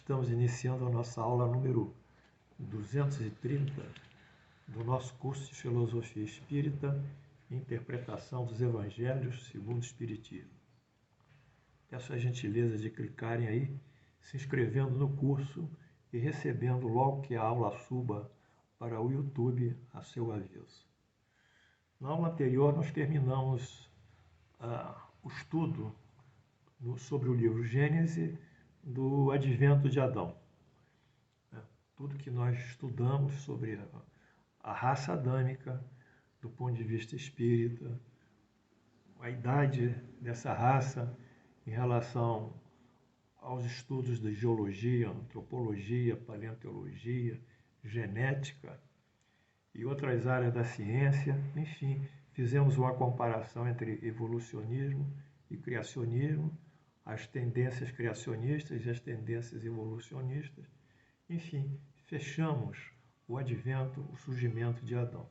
Estamos iniciando a nossa aula número 230 do nosso curso de Filosofia Espírita e Interpretação dos Evangelhos segundo o Espiritismo. Peço a gentileza de clicarem aí, se inscrevendo no curso e recebendo logo que a aula suba para o YouTube a seu aviso. Na aula anterior, nós terminamos o estudo sobre o livro Gênesis do Advento de Adão. Tudo que nós estudamos sobre a raça adâmica, do ponto de vista espírita, a idade dessa raça em relação aos estudos de geologia, antropologia, paleontologia, genética e outras áreas da ciência. Enfim, fizemos uma comparação entre evolucionismo e criacionismo, as tendências criacionistas e as tendências evolucionistas. Enfim, fechamos o advento, o surgimento de Adão.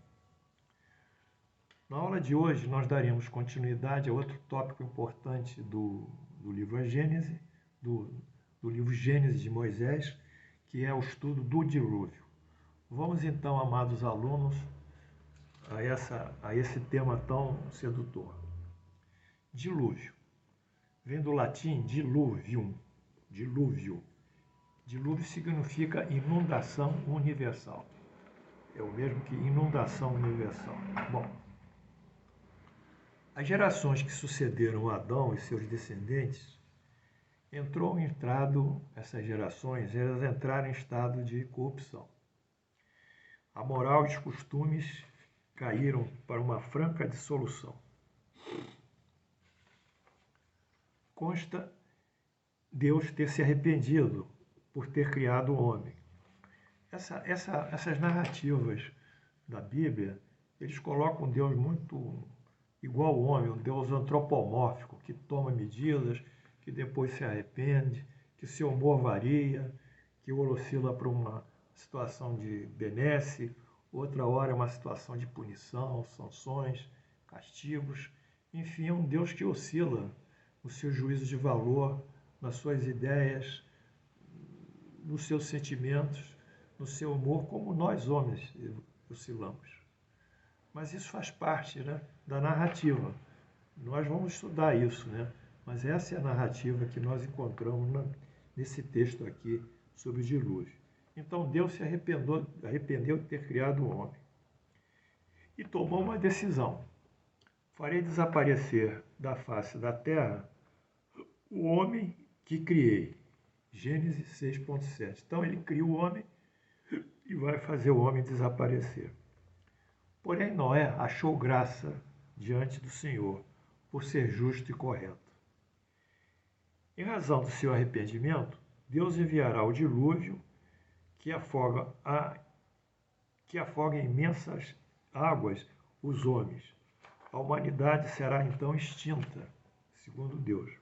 Na aula de hoje, nós daremos continuidade a outro tópico importante do livro Gênesis, do livro Gênesis de Moisés, que é o estudo do dilúvio. Vamos então, amados alunos, a esse tema tão sedutor. Dilúvio. Vem do latim diluvium, dilúvio. Dilúvio significa inundação universal. É o mesmo que inundação universal. Bom, as gerações que sucederam Adão e seus descendentes, essas gerações, elas entraram em estado de corrupção. A moral e os costumes caíram para uma franca dissolução. Consta Deus ter se arrependido por ter criado o homem. Essas narrativas da Bíblia, eles colocam Deus muito igual ao homem, um Deus antropomórfico, que toma medidas, que depois se arrepende, que seu humor varia, que oscila para uma situação de benesse, outra hora é uma situação de punição, sanções, castigos. Enfim, é um Deus que oscila no seu juízo de valor, nas suas ideias, nos seus sentimentos, no seu humor, como nós homens oscilamos. Mas isso faz parte, da narrativa. Nós vamos estudar isso, mas essa é a narrativa que nós encontramos nesse texto aqui sobre o dilúvio. Então Deus se arrependeu de ter criado o homem e tomou uma decisão. Farei desaparecer da face da terra o homem que criei. Gênesis 6,7. Então ele cria o homem e vai fazer o homem desaparecer. Porém Noé achou graça diante do Senhor por ser justo e correto. Em razão do seu arrependimento, Deus enviará o dilúvio que afoga em imensas águas os homens. A humanidade será então extinta, segundo Deus.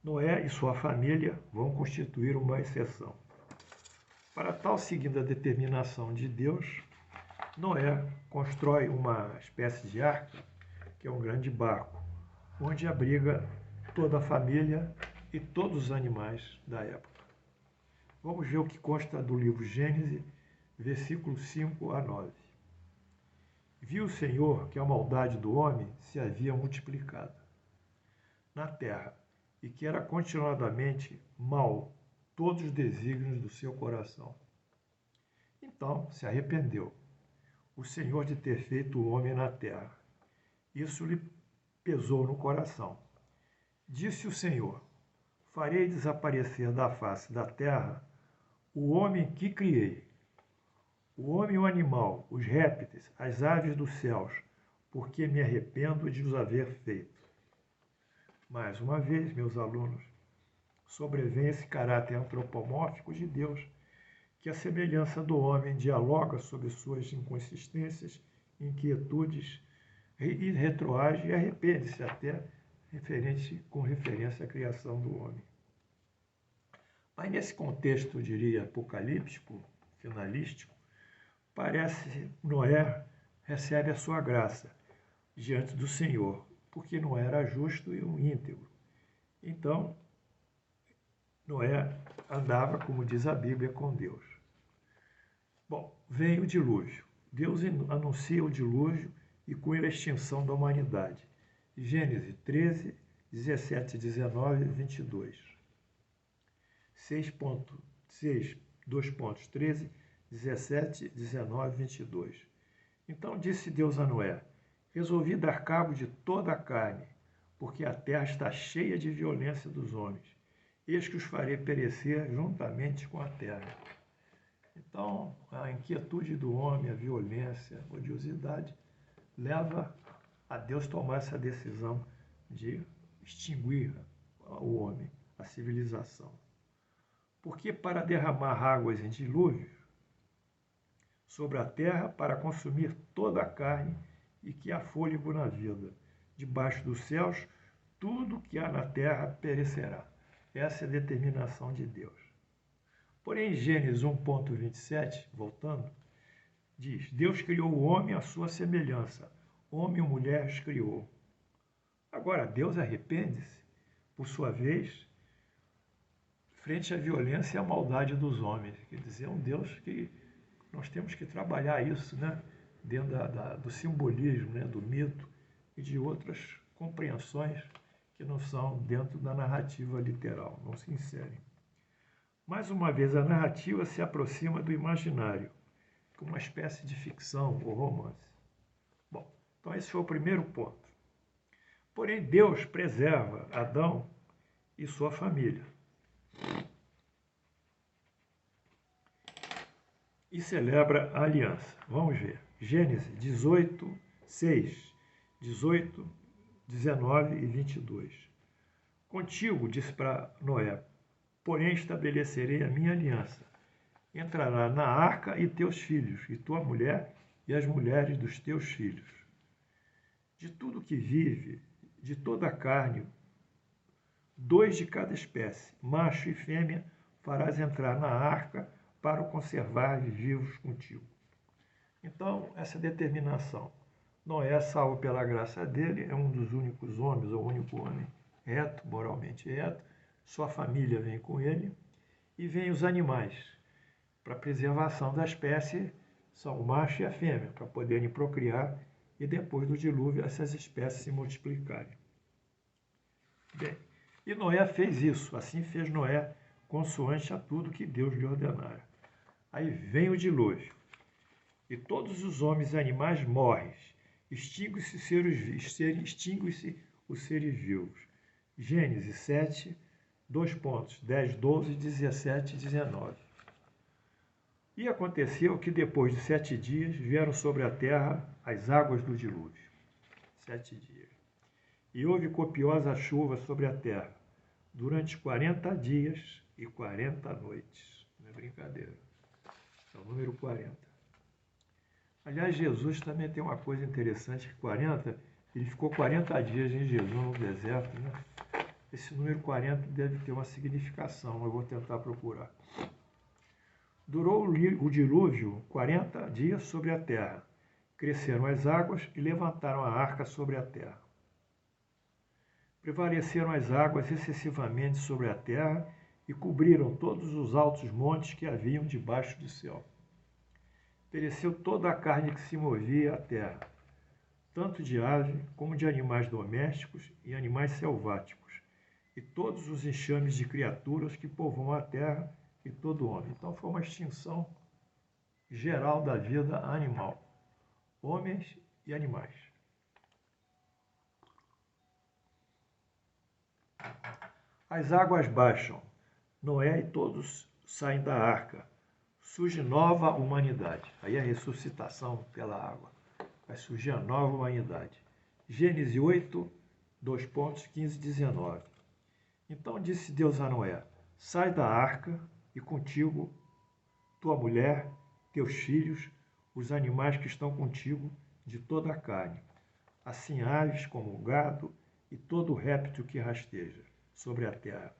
Noé e sua família vão constituir uma exceção. Para tal seguida determinação de Deus, Noé constrói uma espécie de arca, que é um grande barco, onde abriga toda a família e todos os animais da época. Vamos ver o que consta do livro Gênesis, versículos 5 a 9. Viu o Senhor que a maldade do homem se havia multiplicado na terra, e que era continuadamente mau todos os desígnios do seu coração. Então se arrependeu o Senhor de ter feito o homem na terra. Isso lhe pesou no coração. Disse o Senhor: farei desaparecer da face da terra o homem que criei, o homem e o animal, os répteis, as aves dos céus, porque me arrependo de os haver feito. Mais uma vez, meus alunos, sobrevém esse caráter antropomórfico de Deus, que a semelhança do homem dialoga sobre suas inconsistências, inquietudes e retroage e arrepende-se até com referência à criação do homem. Mas nesse contexto, eu diria, apocalíptico, finalístico, parece Noé recebe a sua graça diante do Senhor, porque não era justo e um íntegro. Então, Noé andava, como diz a Bíblia, com Deus. Bom, vem o dilúvio. Deus anuncia o dilúvio e com ele a extinção da humanidade. Gênesis 13, 17, 19 e 22. 6.6, 2.13, 17, 19 e 22. Então disse Deus a Noé: resolvi dar cabo de toda a carne, porque a terra está cheia de violência dos homens. Eis que os farei perecer juntamente com a terra. Então, a inquietude do homem, a violência, a odiosidade, leva a Deus tomar essa decisão de extinguir o homem, a civilização. Porque para derramar águas em dilúvio sobre a terra, para consumir toda a carne e que há fôlego na vida. Debaixo dos céus, tudo que há na terra perecerá. Essa é a determinação de Deus. Porém, em Gênesis 1.27, voltando, diz: Deus criou o homem à sua semelhança, homem e mulher os criou. Agora, Deus arrepende-se, por sua vez, frente à violência e à maldade dos homens. Quer dizer, é um Deus que nós temos que trabalhar isso, né? Dentro do simbolismo, né? Do mito e de outras compreensões que não são dentro da narrativa literal, não se inserem. Mais uma vez, a narrativa se aproxima do imaginário, como uma espécie de ficção ou romance. Bom, então esse foi o primeiro ponto. Porém, Deus preserva Adão e sua família. E celebra a aliança. Vamos ver. Gênesis 18, 6, 18, 19 e 22. Contigo, disse para Noé, porém estabelecerei a minha aliança. Entrará na arca e teus filhos, e tua mulher e as mulheres dos teus filhos. De tudo que vive, de toda a carne, 2 de cada espécie, macho e fêmea, farás entrar na arca para o conservar vivos contigo. Então, essa determinação. Noé, salvo pela graça dele, é um dos únicos homens, ou o único homem reto, moralmente reto. Sua família vem com ele e vem os animais. Para a preservação da espécie, são o macho e a fêmea, para poderem procriar e depois do dilúvio essas espécies se multiplicarem. Bem, e Noé fez isso, assim fez Noé, consoante a tudo que Deus lhe ordenara. Aí vem o dilúvio, e todos os homens e animais morrem, extingue-se os seres vivos. Gênesis 7, 10, 12, 17 e 19. E aconteceu que depois de 7 dias vieram sobre a terra as águas do dilúvio. 7 dias. E houve copiosa chuva sobre a terra, durante 40 dias e 40 noites. Não é brincadeira. É o número 40. Aliás, Jesus também tem uma coisa interessante, que 40, ele ficou 40 dias em jejum no deserto, né? Esse número 40 deve ter uma significação, eu vou tentar procurar. Durou o dilúvio 40 dias sobre a terra. Cresceram as águas e levantaram a arca sobre a terra. Prevaleceram as águas excessivamente sobre a terra e cobriram todos os altos montes que haviam debaixo do céu. Pereceu toda a carne que se movia à terra, tanto de ave como de animais domésticos e animais selváticos, e todos os enxames de criaturas que povoam a terra e todo homem. Então foi uma extinção geral da vida animal, homens e animais. As águas baixam, Noé e todos saem da arca. Surge nova humanidade. Aí a ressuscitação pela água. Vai surgir a nova humanidade. Gênesis 8, 15 e 19. Então disse Deus a Noé: sai da arca e contigo tua mulher, teus filhos, os animais que estão contigo, de toda a carne, assim aves como o gado e todo o réptil que rasteja sobre a terra.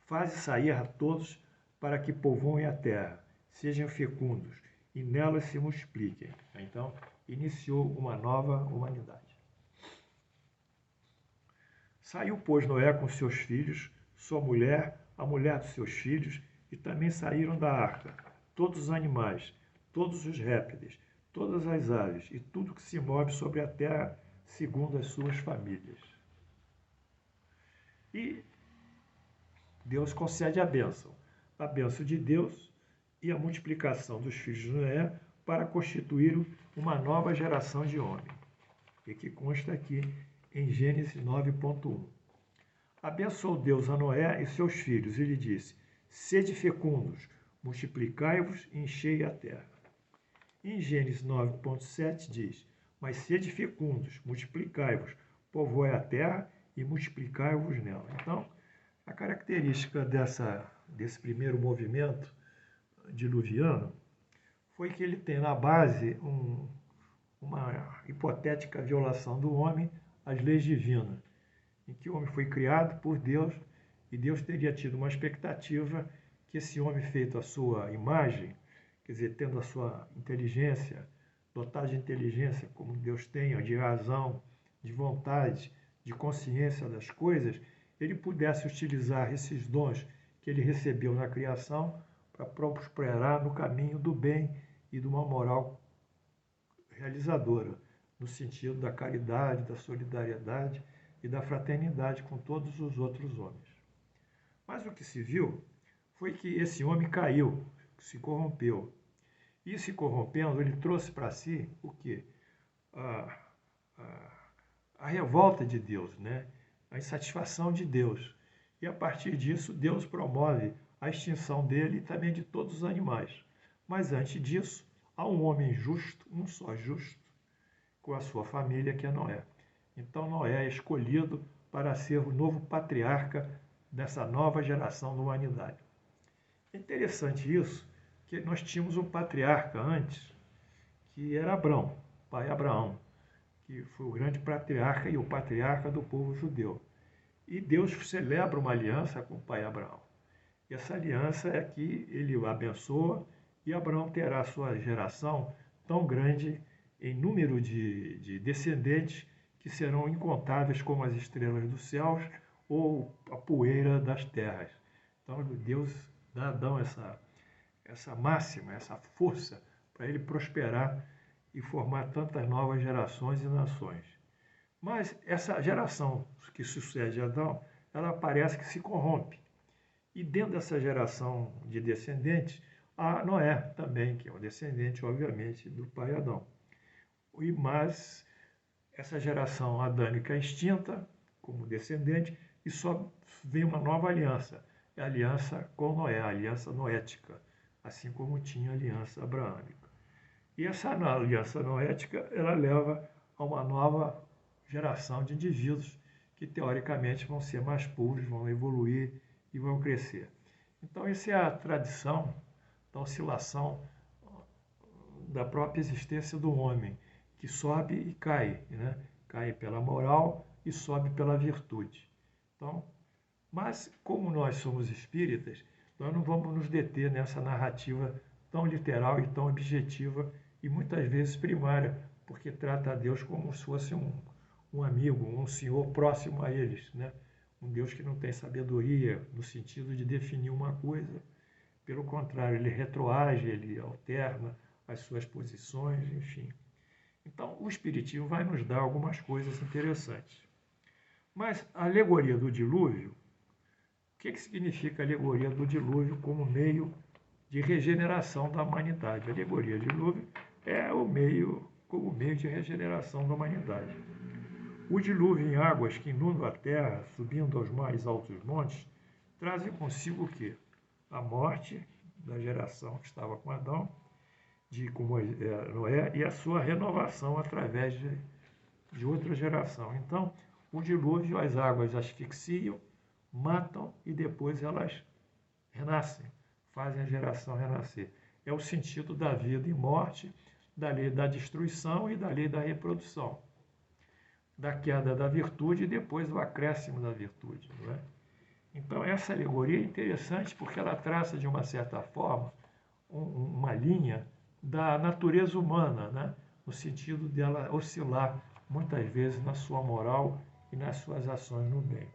Faze sair a todos para que povoem a terra, sejam fecundos e nelas se multipliquem. Então, iniciou uma nova humanidade. Saiu, pois, Noé com seus filhos, sua mulher, a mulher dos seus filhos, e também saíram da arca todos os animais, todos os répteis, todas as aves e tudo que se move sobre a terra, segundo as suas famílias. E Deus concede a bênção de Deus e a multiplicação dos filhos de Noé para constituir uma nova geração de homem, e que consta aqui em Gênesis 9.1. Abençoou Deus a Noé e seus filhos e lhe disse: sede fecundos, multiplicai-vos e enchei a terra. Em Gênesis 9.7 diz: mas sede fecundos, multiplicai-vos, povoai a terra e multiplicai-vos nela. Então, a característica desse primeiro movimento diluviano foi que ele tem na base uma hipotética violação do homem às leis divinas, em que o homem foi criado por Deus e Deus teria tido uma expectativa que esse homem feito à sua imagem, quer dizer, tendo a sua inteligência, dotado de inteligência como Deus tem, de razão, de vontade, de consciência das coisas, ele pudesse utilizar esses dons que ele recebeu na criação para prosperar no caminho do bem e de uma moral realizadora, no sentido da caridade, da solidariedade e da fraternidade com todos os outros homens. Mas o que se viu foi que esse homem caiu, se corrompeu. E se corrompendo, ele trouxe para si o quê? A revolta de Deus, né? A insatisfação de Deus. E a partir disso, Deus promove a extinção dele e também de todos os animais. Mas antes disso, há um homem justo, um só justo, com a sua família, que é Noé. Então Noé é escolhido para ser o novo patriarca dessa nova geração da humanidade. É interessante isso, que nós tínhamos um patriarca antes, que era Abrão, pai Abraão, que foi o grande patriarca e o patriarca do povo judeu. E Deus celebra uma aliança com o pai Abraão. E essa aliança é que ele o abençoa e Abraão terá sua geração tão grande em número de descendentes que serão incontáveis como as estrelas dos céus ou a poeira das terras. Então Deus dá a Adão essa máxima, essa força para ele prosperar e formar tantas novas gerações e nações. Mas essa geração que sucede a Adão, ela parece que se corrompe. E dentro dessa geração de descendentes, há Noé também, que é o descendente, obviamente, do pai Adão. Mas essa geração adâmica é extinta como descendente e só vem uma nova aliança, a aliança com Noé, a aliança noética, assim como tinha a aliança abraâmica. E essa aliança noética, ela leva a uma nova geração de indivíduos que, teoricamente, vão ser mais puros, vão evoluir e vão crescer. Então, essa é a tradição da oscilação da própria existência do homem, que sobe e cai, né? Cai pela moral e sobe pela virtude. Então, mas como nós somos espíritas, nós não vamos nos deter nessa narrativa tão literal e tão objetiva e muitas vezes primária, porque trata a Deus como se fosse um amigo, um senhor próximo a eles, né? Um Deus que não tem sabedoria no sentido de definir uma coisa. Pelo contrário, ele retroage, ele alterna as suas posições, enfim. Então, o Espiritismo vai nos dar algumas coisas interessantes. Mas a alegoria do dilúvio, o que significa a alegoria do dilúvio como meio de regeneração da humanidade? A alegoria do dilúvio é como meio de regeneração da humanidade. O dilúvio em águas que inundam a terra, subindo aos mais altos montes, trazem consigo o quê? A morte da geração que estava com Adão, com Noé, e a sua renovação através de outra geração. Então, o dilúvio, as águas asfixiam, matam e depois elas renascem, fazem a geração renascer. É o sentido da vida e morte, da lei da destruição e da lei da reprodução, da queda da virtude e depois do acréscimo da virtude, não é? Então, essa alegoria é interessante porque ela traça, de uma certa forma, uma linha da natureza humana, né? No sentido dela oscilar muitas vezes na sua moral e nas suas ações no bem.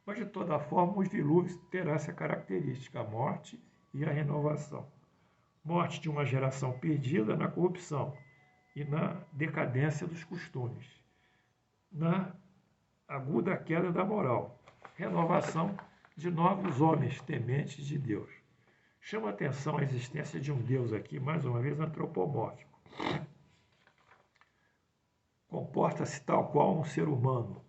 Mas, de toda forma, os dilúvios terão essa característica, a morte e a renovação. Morte de uma geração perdida na corrupção e na decadência dos costumes, na aguda queda da moral, renovação de novos homens tementes de Deus. Chama atenção a existência de um Deus aqui, mais uma vez, antropomórfico. Comporta-se tal qual um ser humano,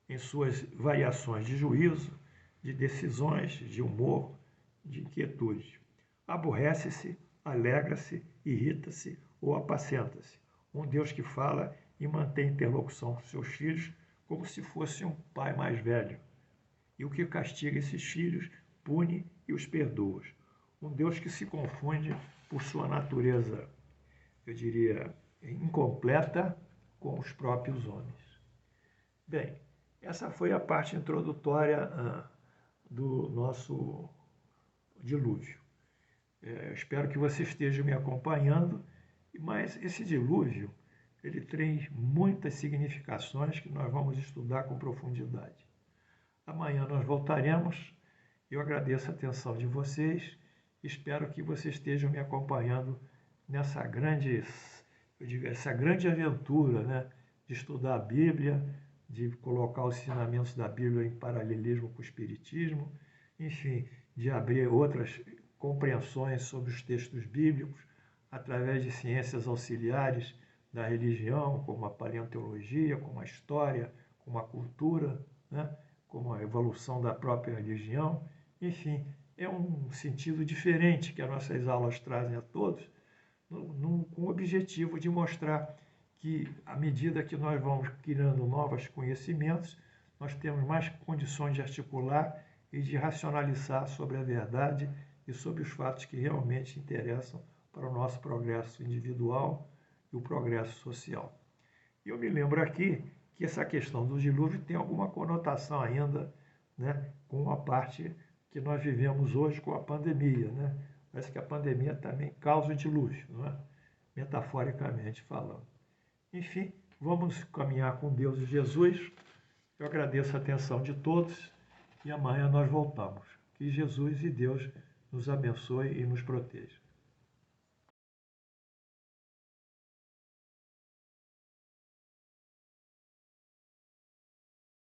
em suas variações de juízo, de decisões, de humor, de inquietude. Aborrece-se, alegra-se, irrita-se ou apacenta-se. Um Deus que fala e mantém interlocução com seus filhos como se fosse um pai mais velho. E o que castiga esses filhos, pune e os perdoa. Um Deus que se confunde por sua natureza, eu diria, incompleta com os próprios homens. Bem, essa foi a parte introdutória do nosso dilúvio. Eu espero que você esteja me acompanhando, mas esse dilúvio, ele tem muitas significações que nós vamos estudar com profundidade. Amanhã nós voltaremos. Eu agradeço a atenção de vocês. Espero que vocês estejam me acompanhando nessa grande, essa grande aventura, né, de estudar a Bíblia, de colocar os ensinamentos da Bíblia em paralelismo com o Espiritismo, enfim, de abrir outras compreensões sobre os textos bíblicos através de ciências auxiliares da religião, como a paleontologia, como a história, como a cultura, né, como a evolução da própria religião. Enfim, é um sentido diferente que as nossas aulas trazem a todos, com o objetivo de mostrar que, à medida que nós vamos criando novos conhecimentos, nós temos mais condições de articular e de racionalizar sobre a verdade e sobre os fatos que realmente interessam para o nosso progresso individual e o progresso social. E eu me lembro aqui que essa questão do dilúvio tem alguma conotação ainda, né, com a parte que nós vivemos hoje com a pandemia, né? Parece que a pandemia também causa o dilúvio, não é? Metaforicamente falando. Enfim, vamos caminhar com Deus e Jesus. Eu agradeço a atenção de todos e amanhã nós voltamos. Que Jesus e Deus nos abençoe e nos proteja.